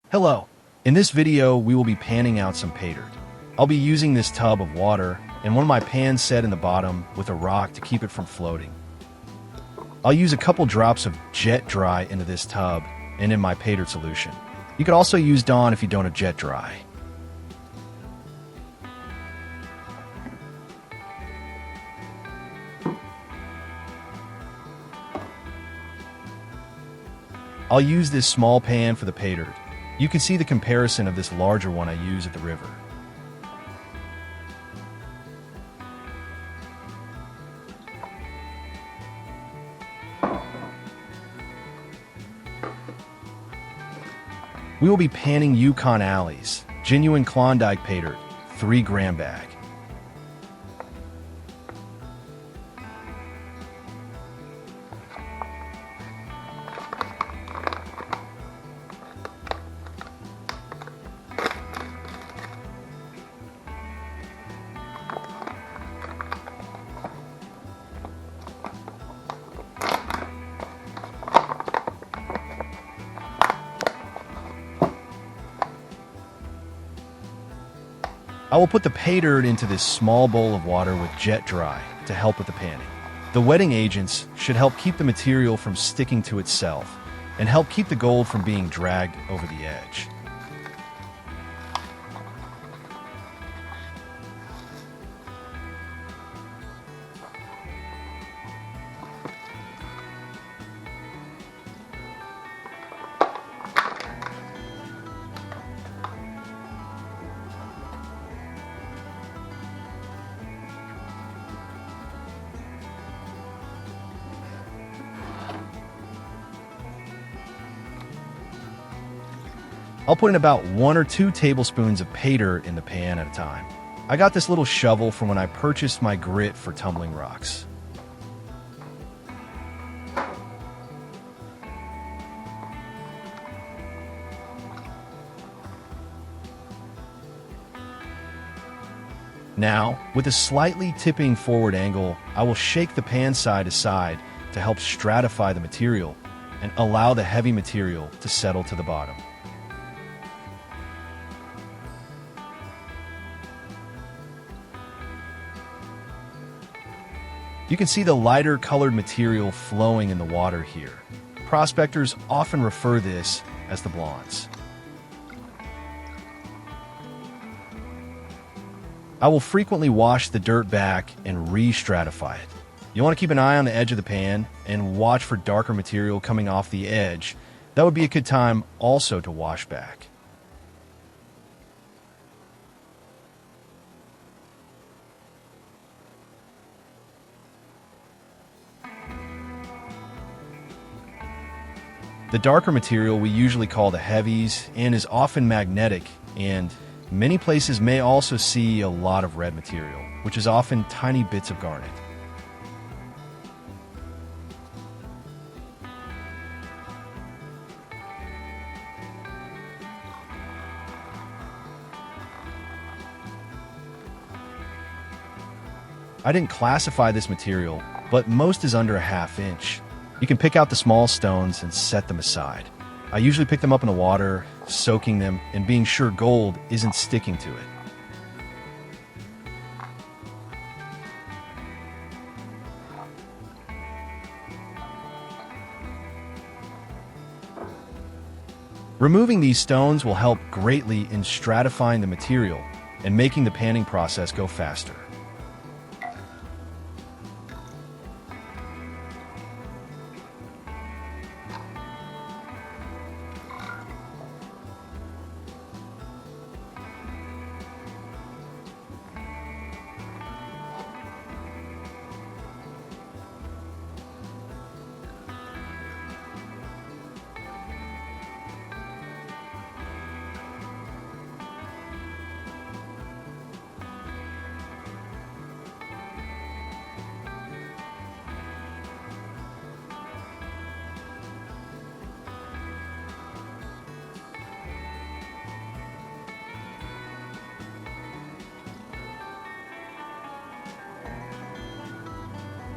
Hello. In this video, we will be panning out some pay dirt. I'll be using this tub of water and one of my pans set in the bottom with a rock to keep it from floating. I'll use a couple drops of jet dry into this tub and in my pay dirt solution. You could also use Dawn if you don't have jet dry. I'll use this small pan for the pay dirt. You can see the comparison of this larger one I use at the river. We will be panning Yukon Ali's genuine Klondike pay dirt, 3-gram bag. I will put the pay dirt into this small bowl of water with jet dry to help with the panning. The wetting agents should help keep the material from sticking to itself and help keep the gold from being dragged over the edge. I'll put in about 1 or 2 tablespoons of pay dirt in the pan at a time. I got this little shovel from when I purchased my grit for tumbling rocks. Now, with a slightly tipping forward angle, I will shake the pan side to side to help stratify the material and allow the heavy material to settle to the bottom. You can see the lighter colored material flowing in the water here. Prospectors often refer this as the blondes. I will frequently wash the dirt back and re-stratify it. You want to keep an eye on the edge of the pan and watch for darker material coming off the edge. That would be a good time also to wash back. The darker material we usually call the heavies and is often magnetic, and many places may also see a lot of red material, which is often tiny bits of garnet. I didn't classify this material, but most is under a ½ inch. You can pick out the small stones and set them aside. I usually pick them up in the water, soaking them, and being sure gold isn't sticking to it. Removing these stones will help greatly in stratifying the material and making the panning process go faster.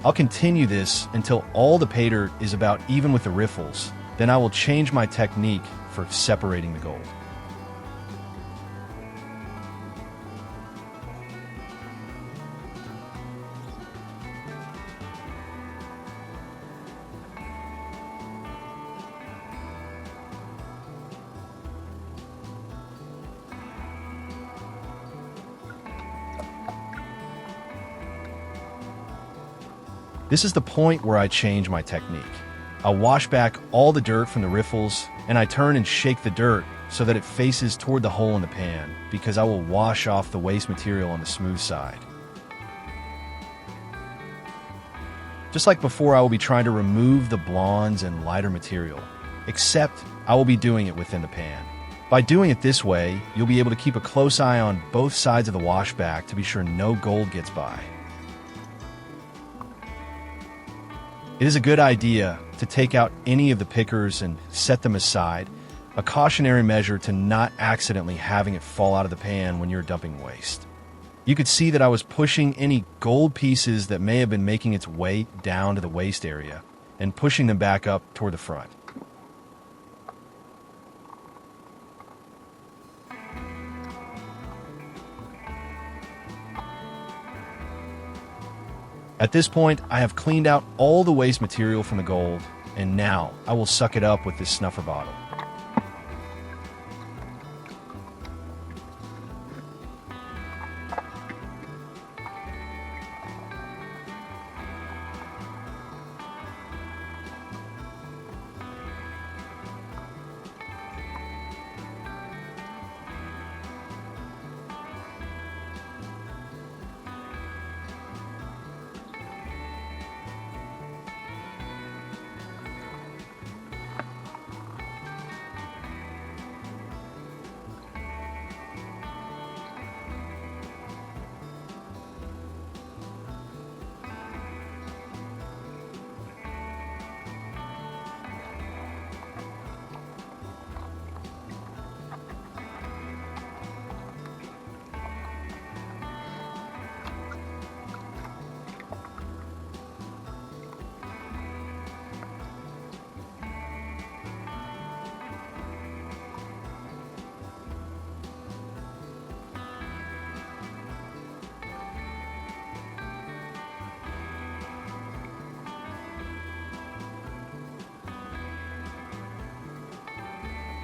I'll continue this until all the pay dirt is about even with the riffles. Then I will change my technique for for separating the gold. This is the point where I change my technique. I'll wash back all the dirt from the riffles, and I turn and shake the dirt so that it faces toward the hole in the pan, because I will wash off the waste material on the smooth side. Just like before, I will be trying to remove the blondes and lighter material, except I will be doing it within the pan. By doing it this way, you'll be able to keep a close eye on both sides of the washback to be sure no gold gets by. It is a good idea to take out any of the pickers and set them aside, a cautionary measure to not accidentally having it fall out of the pan when you're dumping waste. You could see that I was pushing any gold pieces that may have been making its way down to the waste area and pushing them back up toward the front. At this point, I have cleaned out all the waste material from the gold, and now I will suck it up with this snuffer bottle.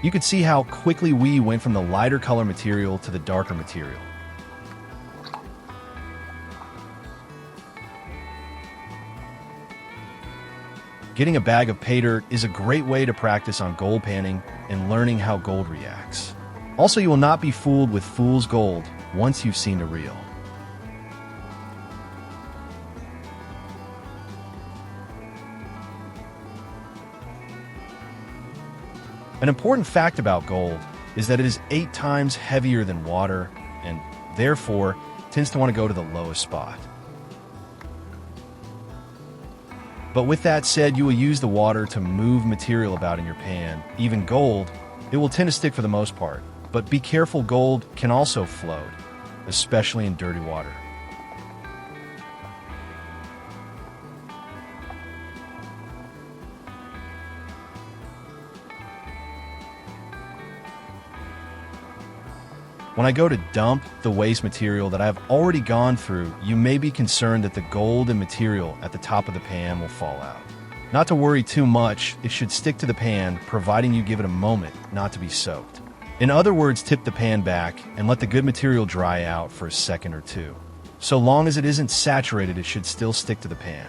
You could see how quickly we went from the lighter color material to the darker material. Getting a bag of pay dirt is a great way to practice on gold panning and learning how gold reacts. Also, you will not be fooled with fool's gold once you've seen the real. An important fact about gold is that it is 8 times heavier than water and, therefore, tends to want to go to the lowest spot. But with that said, you will use the water to move material about in your pan. Even gold, it will tend to stick for the most part. But be careful, gold can also float, especially in dirty water. When I go to dump the waste material that I have already gone through, you may be concerned that the gold and material at the top of the pan will fall out. Not to worry too much, it should stick to the pan, providing you give it a moment not to be soaked. In other words, tip the pan back and let the good material dry out for a second or two. So long as it isn't saturated, it should still stick to the pan.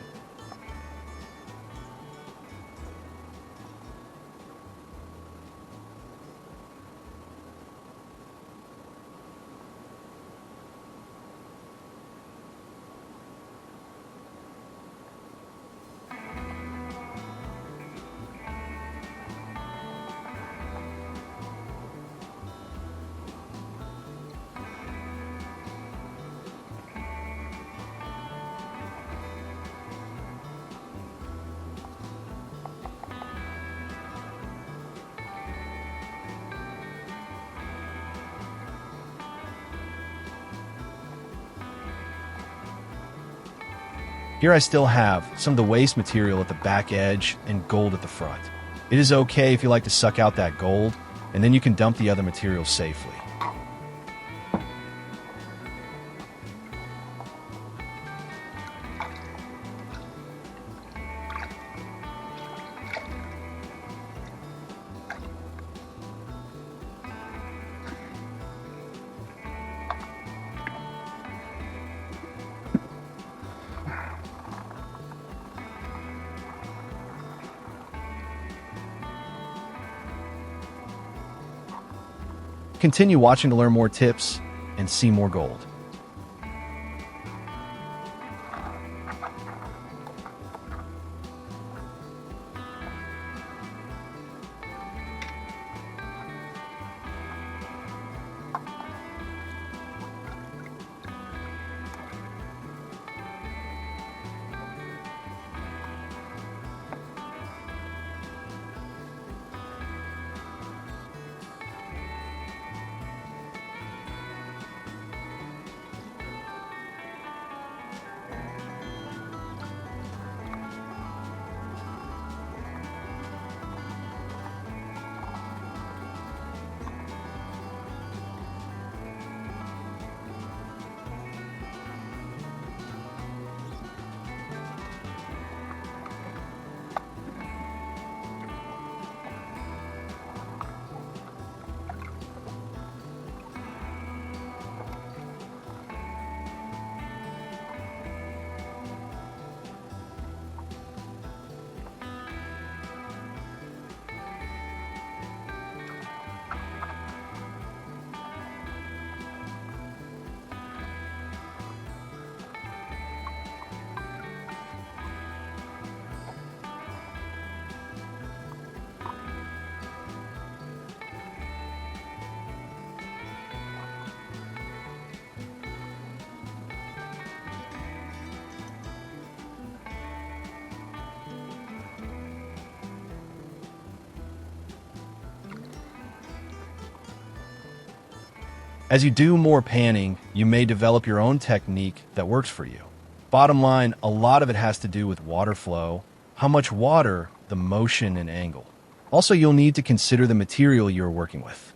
Here I still have some of the waste material at the back edge and gold at the front. It is okay if you like to suck out that gold, and then you can dump the other materials safely. Continue watching to learn more tips and see more gold. As you do more panning, you may develop your own technique that works for you. Bottom line, a lot of it has to do with water flow, how much water, the motion, and angle. Also, you'll need to consider the material you're working with.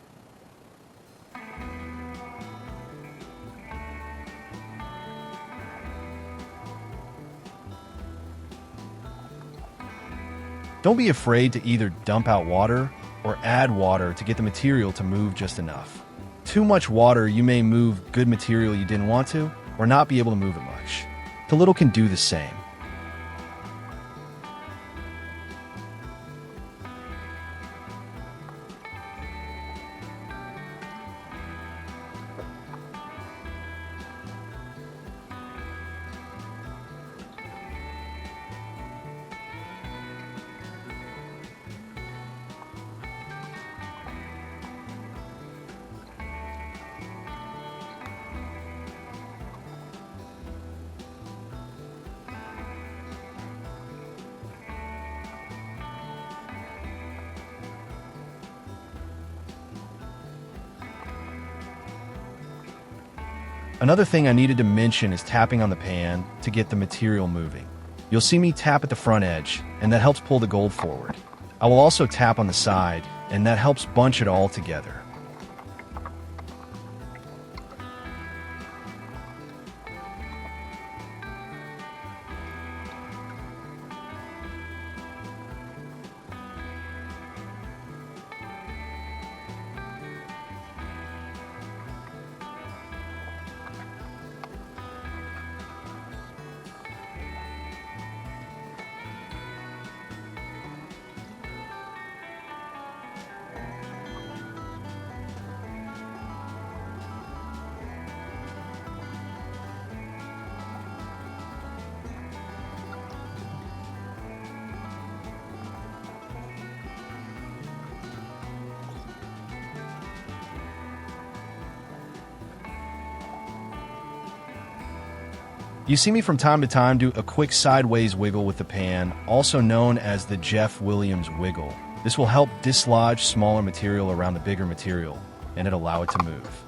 Don't be afraid to either dump out water or add water to get the material to move just enough. Too much water, you may move good material you didn't want to, or not be able to move it much. Too little can do the same. Another thing I needed to mention is tapping on the pan to get the material moving. You'll see me tap at the front edge, and that helps pull the gold forward. I will also tap on the side, and that helps bunch it all together. You see me from time to time do a quick sideways wiggle with the pan, also known as the Jeff Williams wiggle. This will help dislodge smaller material around the bigger material, and it'll allow it to move.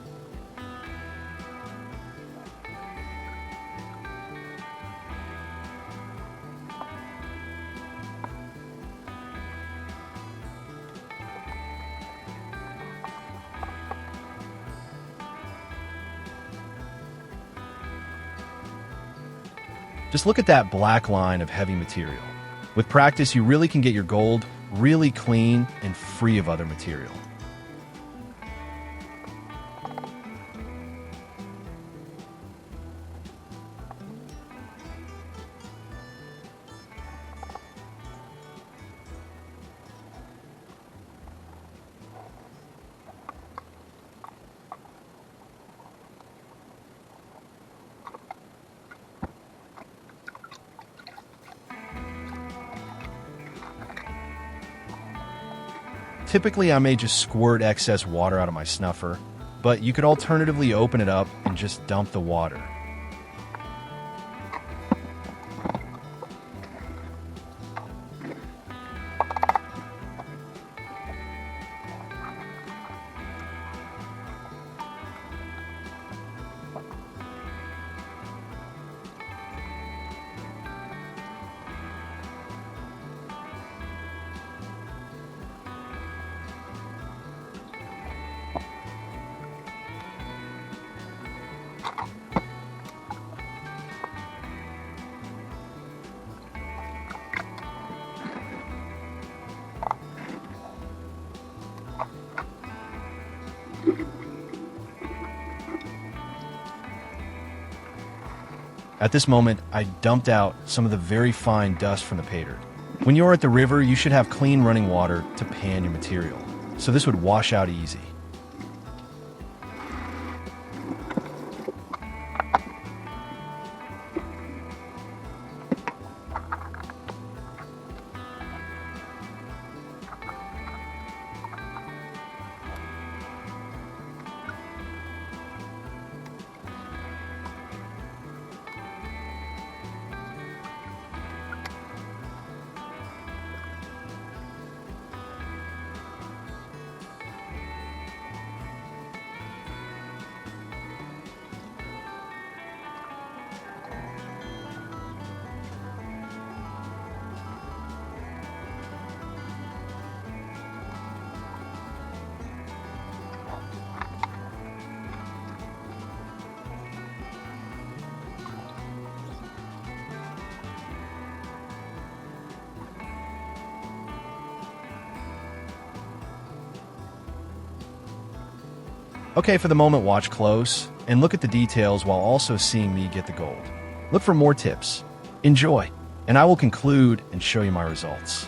Just look at that black line of heavy material. With practice, you really can get your gold really clean and free of other material. Typically, I may just squirt excess water out of my snuffer, but you could alternatively open it up and just dump the water. At this moment, I dumped out some of the very fine dust from the paydirt. When you're at the river, you should have clean running water to pan your material, so this would wash out easy. Okay, for the moment, watch close and look at the details while also seeing me get the gold. Look for more tips. Enjoy, and I will conclude and show you my results.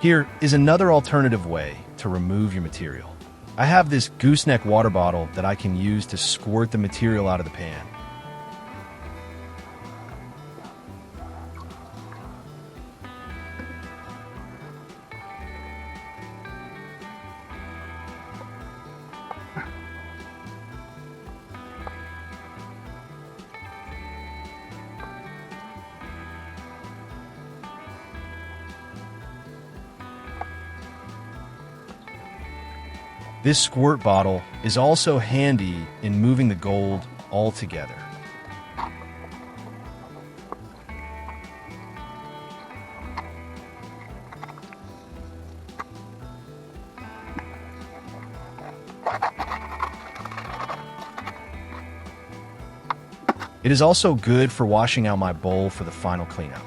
Here is another alternative way to remove your material. I have this gooseneck water bottle that I can use to squirt the material out of the pan. This squirt bottle is also handy in moving the gold all together. It is also good for washing out my bowl for the final cleanup.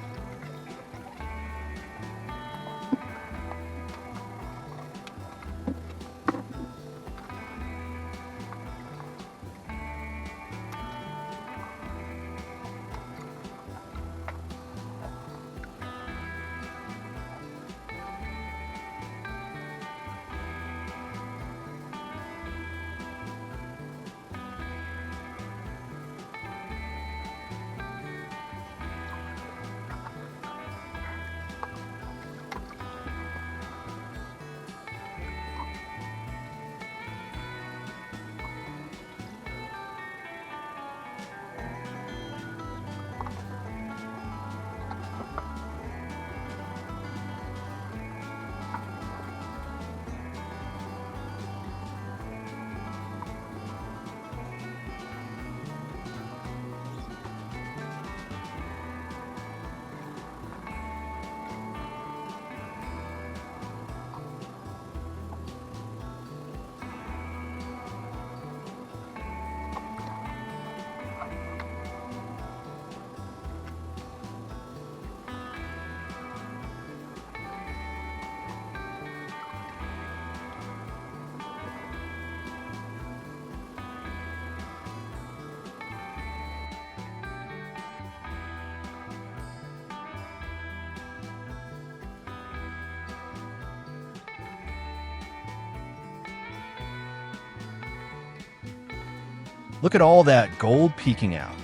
Look at all that gold peeking out.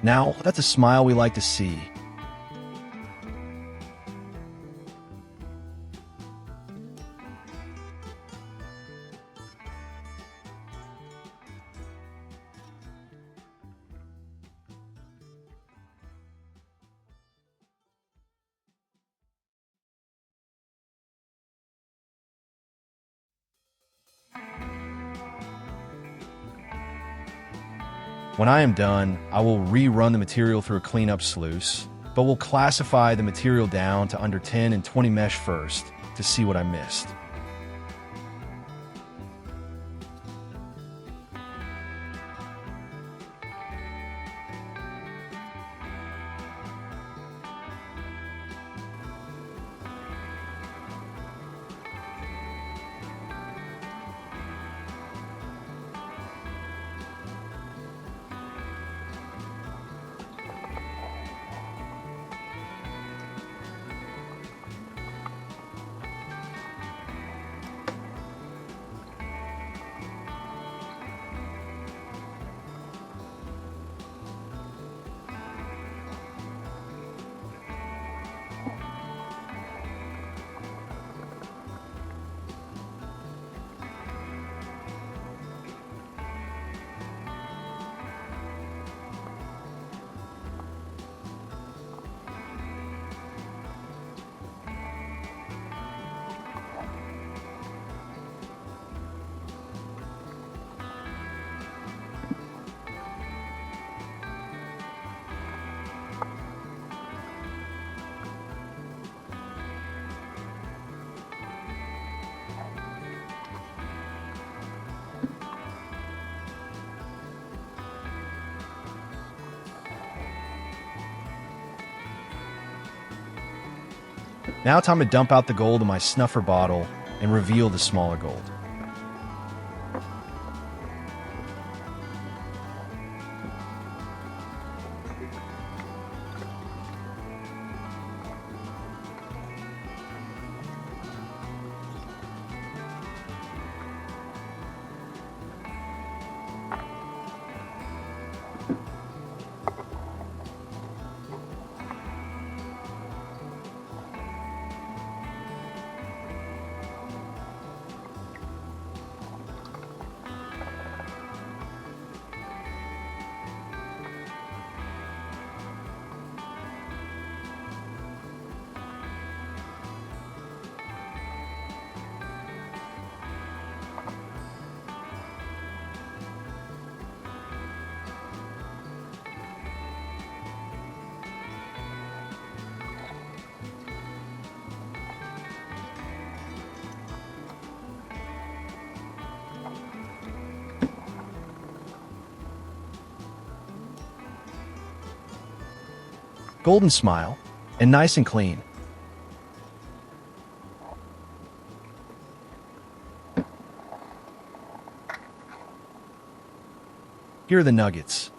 Now, that's a smile we like to see. When I am done, I will rerun the material through a cleanup sluice, but we'll classify the material down to under 10 and 20 mesh first to see what I missed. Now time to dump out the gold in my snuffer bottle and reveal the smaller gold. golden smile, and nice and clean. Here are the nuggets.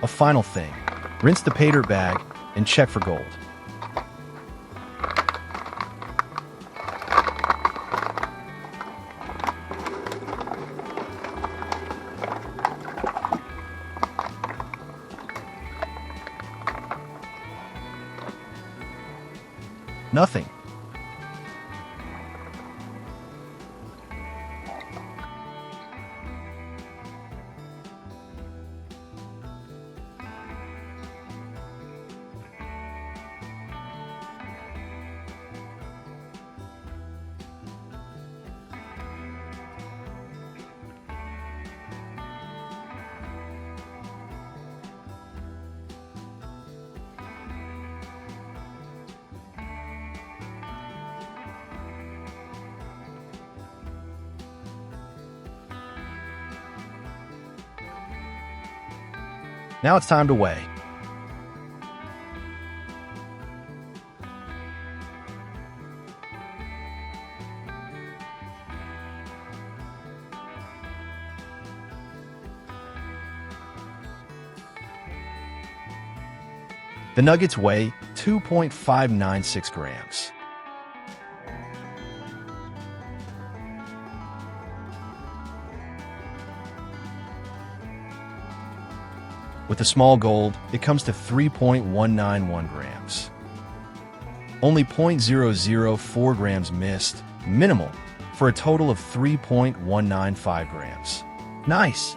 A final thing, rinse the pay dirt bag and check for gold. Nothing. Now it's time to weigh. The nuggets weigh 2.596 grams. With the small gold, it comes to 3.191 grams. Only 0.004 grams missed, minimal, for a total of 3.195 grams. Nice!